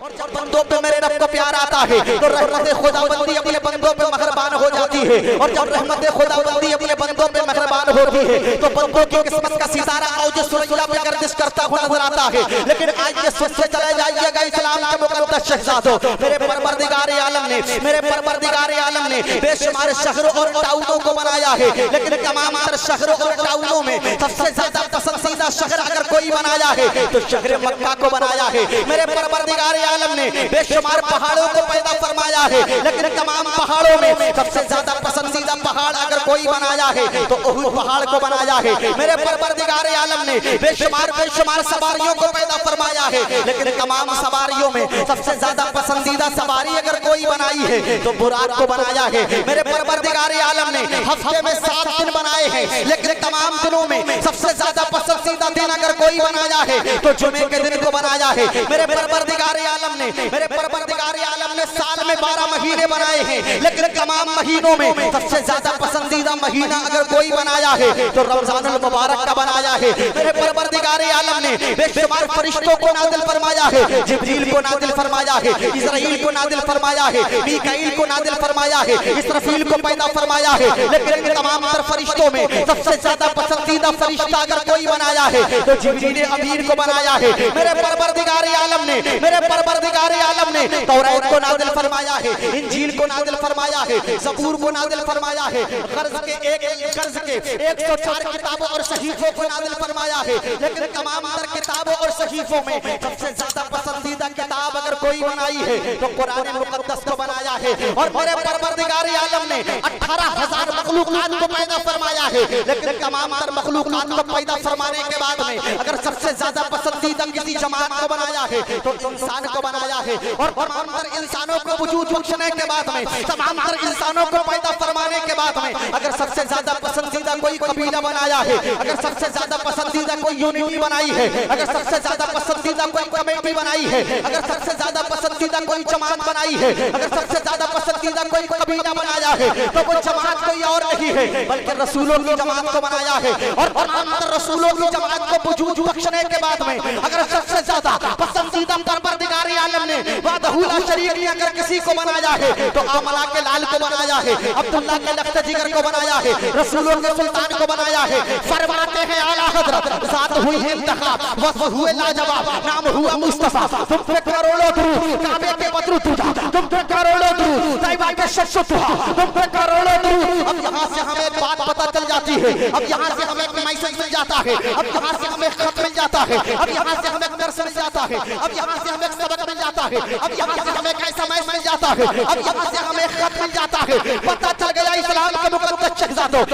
جب بندوں پہ میرے رب کو پیار آتا ہے تو رحمت خداوندی اپنے بندوں پہ مہربان ہو جاتی ہے، اور جب رحمت خداوندی اپنے بندوں پہ مہربان ہوتی ہے تو بندوں کی قسمت کا ستارہ اوج سلسلہ پہ گردش کرتا ہوا نظر آتا ہے۔ لیکن آج یہ سن سے چلے جائیے گا اسلام کے مقدس شہزادوں، میرے پروردگار عالم نے بے شمار شہروں اور ٹاؤنوں کو بنایا ہے، لیکن تمام تر شہروں اور ٹاؤنوں میں سب سے زیادہ پسندیدہ شہر اگر کوئی بنایا ہے تو شہر مکہ کو بنایا ہے۔ میرے پروردگار عالم نے بے شمار پہاڑوں کو پیدا فرمایا ہے، لیکن تمام پہاڑوں میں سب سے زیادہ پسندیدہ پہاڑ اگر کوئی بنایا ہے تو احد پہاڑ کو بنایا ہے۔ میرے پروردگار عالم نے بے شمار سواریوں کو پیدا فرمایا ہے، لیکن تمام سواریوں میں سب سے زیادہ پسندیدہ سواری اگر کوئی بنائی ہے تو براق کو بنایا ہے۔ میرے پروردگار عالم نے ہفتے میں 7 دن بنائے ہیں، لیکن تمام دنوں میں سب سے زیادہ پسندیدہ دن اگر کوئی بنایا ہے تو جمعے کے دن کو بنایا ہے۔ میرے پروردگار عالم نے سال میں 12 مہینے بنائے ہیں، لیکن تمام مہینوں میں سب سے زیادہ پسندیدہ مہینہ اگر کوئی بنایا ہے تو رمضان المبارک کا بنایا ہے۔ میرے پروردگار عالم نے بے شمار فرشتوں کو نازل فرمایا ہے، جبریل کو نازل فرمایا ہے، اسرائیل کو نازل فرمایا ہے، میکائیل کو نازل فرمایا ہے، اسرافیل کو پیدا فرمایا ہے، لیکن تمام تر فرشتوں میں سب سے زیادہ پسندیدہ فرشتہ اگر کوئی بنایا ہے تو جبریل امین کو بنایا ہے۔ میرے پروردگار عالم نے توریت کو نازل فرمایا ہے، انجیل کو نازل فرمایا ہے، زبور کو نازل فرمایا ہے، قرض کے 104 کتابوں اور صحیفوں کو نازل فرمایا ہے، لیکن تمام تر کتابوں اور صحیفوں میں سب سے زیادہ پسندیدہ کتاب اگر کوئی بنائی ہے تو قرآن مقدس کو بنایا ہے۔ اور میرے پروردگار عالم نے 18,000 مخلوقات کو پیدا فرمایا ہے، لیکن تمام تر مخلوقات کو پیدا فرمانے کے بعد میں اگر سب سے زیادہ پسندیدہ کسی جماعت کو بنایا ہے تو انسان کو بنایا ہے۔ اور تمام تر انسانوں کو وجود بخشنے کے بعد میں تمام تر انسانوں کو پیدا فرمانے کے بعد میں اگر سب سے زیادہ پسندیدہ کوئی قبیلہ بنایا ہے، اگر سب سے زیادہ پسندیدہ کوئی یونٹی بنائی ہے، اگر سب سے زیادہ پسندیدہ کوئی کمیٹی بنائی ہے، اگر سب سے زیادہ پسندیدہ کوئی جماعت بنائی ہے، اگر سب سے زیادہ پسندیدہ کوئی قبیلہ بنایا ہے تو وہ جماعت کوئی اور نہیں ہے بلکہ رسولوں کی جماعت کو بنایا ہے۔ اور تمام تر رسولوں کی جماعت کو وجود بخشنے کے بعد میں اگر سب سے زیادہ پسندیدہ پروردگار عالم نے وحدہ لا شریک نے اگر کسی کو بنایا ہے تو آملہ کے لال کو بنایا ہے، عبداللہ کے لخت جگر کو بنایا ہے، رسولوں کے سلطان کو بنایا ہے۔ فرماتے ہیں اعلیٰ حضرت ذات ہوئی ہے انتخاب، وصف ہوئے لاجواب، نام ہوا مصطفیٰ، تم پہ کروڑوں درود، کعبے کے بدر تجھا تم پہ کروڑوں درود، طیبہ کے شمس تجھا تم پہ کروڑوں درود۔ اب یہاں سے ہمیں ایک بات پتہ چل جاتی ہے، اب یہاں سے ہمیں ایک میسج مل جاتا ہے، اب یہاں سے ہمیں خط مل جاتا ہے، اب یہاں سے ہمیں درس مل جاتا ہے، اب یہاں سے ہمیں سبق مل جاتا ہے، اب یہاں سے ہمیں ایسا میسج مل جاتا ہے، اب یہاں سے ہمیں خط مل جاتا ہے۔ پتہ چل گیا اسلام کے مقدس شہزادوں،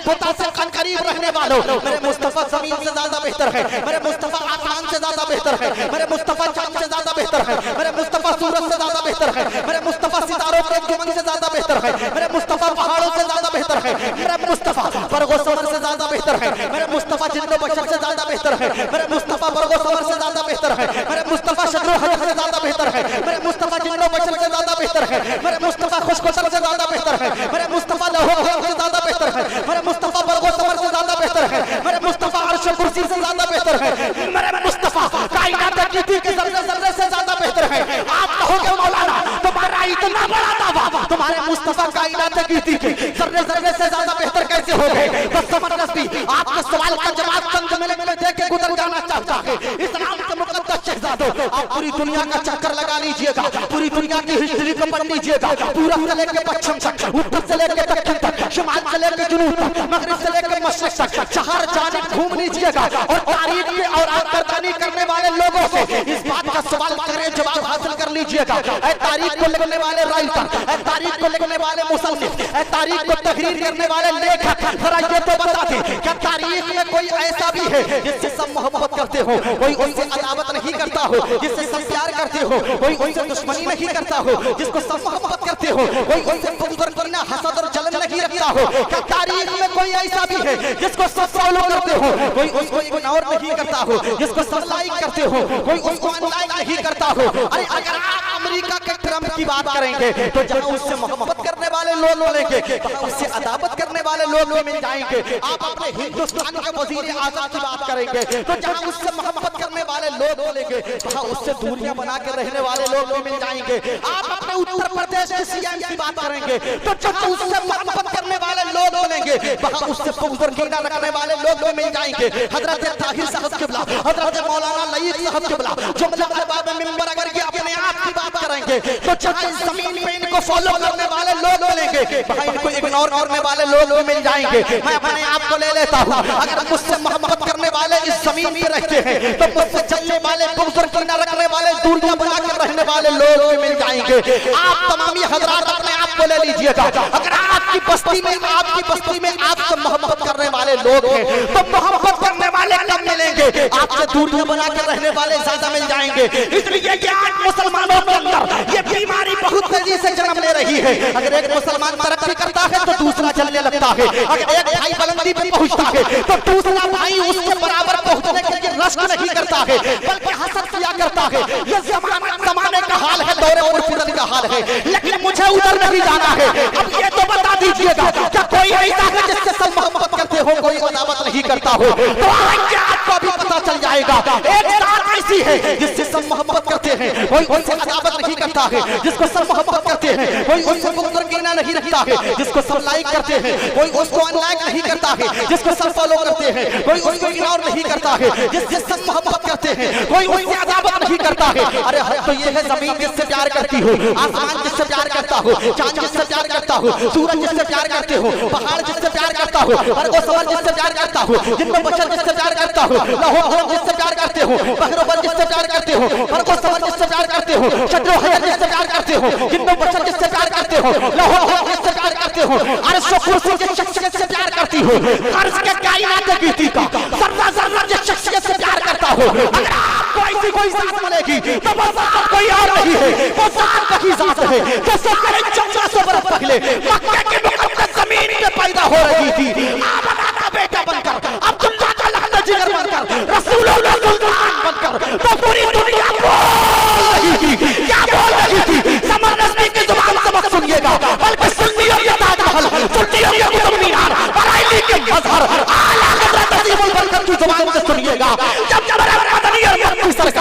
خدا سے قریب رہنے والوں، میرے مصطفیٰ زمین سے زیادہ بہتر ہے، میرے مصطفیٰ آسمان سے زیادہ بہتر ہے، میرے مصطفیٰ چاند سے زیادہ بہتر ہے، میرے مصطفیٰ سورج سے زیادہ بہتر ہے، میرے مصطفیٰ ستاروں کے انجمن سے زیادہ بہتر ہے، میرے مصطفیٰ پہاڑوں سے زیادہ بہتر ہے، میرے مصطفیٰ برگ و ثمر سے زیادہ بہتر ہے، میرے مصطفیٰ جن و بشر سے زیادہ بہتر ہے، میرے مصطفیٰ برگ و ثمر سے زیادہ بہتر ہے، میرے مصطفیٰ شجر و حجر سے زیادہ بہتر ہے، میرے مصطفیٰ جن و بشر سے زیادہ بہتر ہے، میرے مصطفیٰ خشک و تر سے زیادہ بہتر ہے، میرے مصطفیٰ لوح و قلم سے زیادہ بہتر ہے، میرے مصطفیٰ برگ و ثمر سے زیادہ بہتر ہے، میرے مصطفیٰ عرش و کرسی سے زیادہ بہتر ہے، میرے مصطفیٰ کائنات کی کے ذرے ذرے سے زیادہ بہتر ہے۔ آپ کہو گے مولانا تمہارا اتنا بڑا دعویٰ تمہارے مصطفیٰ کائنات کی کے ذرے ذرے سے زیادہ بہتر کیسے ہو گئے؟ بس سمجھ بھی آپ کے سوال کا جواب چند جملے میں دے کے گزر جانا چاہتا ہے۔ اسلام کے مقدس شہزادوں، آپ پوری دنیا کا چکر لگا لیجئے گا، پوری دنیا کی ہسٹری کو پڑھ لیجئے گا، پورب سے لے کے پچھم تک، اتر سے لے کے دکن تک، شمال سے لے کے جنوب تک، مغرب سے لے کے مشرق تک، چہار جانب گھوم لیجئے گا اور تاریخ کے اور آترکانی کرنے والے لوگوں سے اس بات کا سوال کریں جواب حاصل کر لیجئے گا۔ اے تاریخ کو لکھنے والے رائٹر، اے تاریخ کو لکھنے والے مصنف، اے تاریخ کو تحریر کرنے والے لیکھک، ذرا یہ تو بتا دیں کہ تاریخ میں کوئی ایسا بھی ہے جس سے سب محبت کرتے ہو، کوئی ان سے عداوت نہیں کرتا ہو، جس سے سب پیار کرتے ہو، کوئی ان سے دشمنی نہیں کرتا ہو، جس کو سب محبت کرتے ہو، کوئی ان سے بغض اور کینہ حسد اور جلن نہیں رکھتا ہو؟ کہ تاریخ میں کوئی ایسا بھی ہے جس کو سب فالو کرتے ہو، کوئی اس کو اگنور نہیں کرتا ہو، جس کو سب لائک کرتے ہو، کوئی اس کو ان لائک نہیں کرتا ہو؟ ارے اگر آپ امریکہ کے ٹرمپ کی بات کریں گے تو جہاں اس سے محبت کرنے والے لوگ ملیں گے وہاں اس سے عداوت کرنے والے لوگ بھی مل جائیں گے. آپ اپنے ہندوستان کے وزیر اعظم کی بات کریں گے تو جہاں اس سے محبت کرنے والے لوگ ملیں گے وہاں اس سے دوریاں بنا کے رہنے والے لوگ بھی مل جائیں گے. آپ اپنے اتر پردیش کے سی ایم کی بات کریں گے تو جہاں اس سے محبت کرنے والے لوگ ملیں گے وہاں اس سے بغض اور کینہ رکھنے والے لوگ بھی مل جائیں گے. حضرت طاہر صاحب قبلہ، حضرت مولانا لعید صاحب قبلہ جملہ ارباب ممبر اگر یہ اپنے آپ کی بات کریں گے تو جہاں اس زمین پہ ان کو فالو کرنے والے لوگ ملیں گے وہاں ان کو اگنور کرنے والے لوگ بھی مل جائیں گے. میں اپنے آپ کو لے لیتا ہوں، اگر مجھ سے محبت کرنے والے اس زمین پہ رہتے ہیں تو مجھ سے چلنے والے بغض اور کینہ رکھنے والے دوریاں بنا کر رہنے والے لوگ بھی مل جائیں گے. آپ تمامی حضرات اپنے آپ کو لے لیجئے گا، اگر آپ کی بستی میں آپ سے محبت کرنے والے لوگ ہیں تو محبت کرنے والے کم ملیں گے، آپ سے دوریاں بنا کر رہنے والے زیادہ مل جائیں گے. اس لیے کہ آج مسلمانوں کے اندر یہ بیماری بہت تیزی سے جنم لے رہی ہے. اگر ایک مسلمان ترقی کرتا ہے تو دوسرا چلنے لگتا ہے، اگر ایک بھائی بلندی پہ پہنچتا ہے تو دوسرا بھائی اس کے برابر پہنچنے کے لیے رشک نہیں کرتا ہے بلکہ حسد کیا کرتا ہے. یہ زمانے کا حال ہے، دور عرف کا حال ہے، لیکن مجھے ادھر نہیں جانا ہے. اب یہ تو بتا دیجئے گا کیا کوئی ایسا ہے جس سے سب محبت کرتے ہو کوئی عداوت نہیں کرتا ہو؟ تو آج آپ کو بھی پتا چل جائے گا ایک ذات ایسی ہے جس سے سب محبت کرتے ہیں، کوئی ان سے عداوت نہیں کرتا ہے. جس کو سب محبت کرتے ہیں کوئی ان سے بغض اور کینہ نہیں رکھتا ہے. جس کو سب لائک کرتے ہیں کوئی اس کو ان لائک نہیں کرتا ہے. جس کو سب فالو کرتے ہیں کوئی اس کو اگنور نہیں کرتا ہے. جس سے سب محبت کرتے ہیں کوئی ان سے عداوت نہیں کرتا ہے. ارے تو یہ ہے زمین جس سے پیار کرتی ہو، آسمان جس سے پیار کرتا ہو، چاند جس سے پیار کرتا ہو، سورج جس سے پیار کرتے ہو، پہاڑ جس سے پیار کرتا ہو، برق و سمر جس سے پیار کرتا ہو، جن میں بشر جس سے پیار کرتا ہو، لوح و قلم جس سے پیار کرتے ہو، بحر و بر جس سے پیار کرتے ہو، برق و سمر جس سے پیار کرتے ہو، شجر و حجر جس سے پیار کرتے ہو، جن میں بشر جس سے پیار کرتے ہو، لوح و قلم جس سے پیار کرتے ہو، عرش و کرسی جس شخصیت سے پیار کرتی ہو، عرش کے کائنات کی کا ذرہ ذرہ جس شخصیت سے پیار کرتا ہو. اگر آپ کو ایسی کوئی ذات ملے گی تو وہ ذات کوئی اور نہیں ہے، وہ ذات وہی ذات ہے جو سب سے 1400 برس پہلے مکہ کی مقدس زمین پہ پیدا ہو رہی تھی. آمنہ کا بیٹا بن کر، عبداللہ کا لہنا جگر بن کر، رسول اللہ سلطان بن کر تو پوری دنیا بول رہی تھی. کیا بول رہی تھی؟ سمر نسبی کی زبان سے مت سنیے گا، بلکہ سنیوں یہ تاج محل، سنیوں یہ قطب مینار، برائیلی کے مظہر، اعلیٰ حضرت عظیم البرکت کی زبان سے سنیے گا. جب مدنی اور مکی سرکار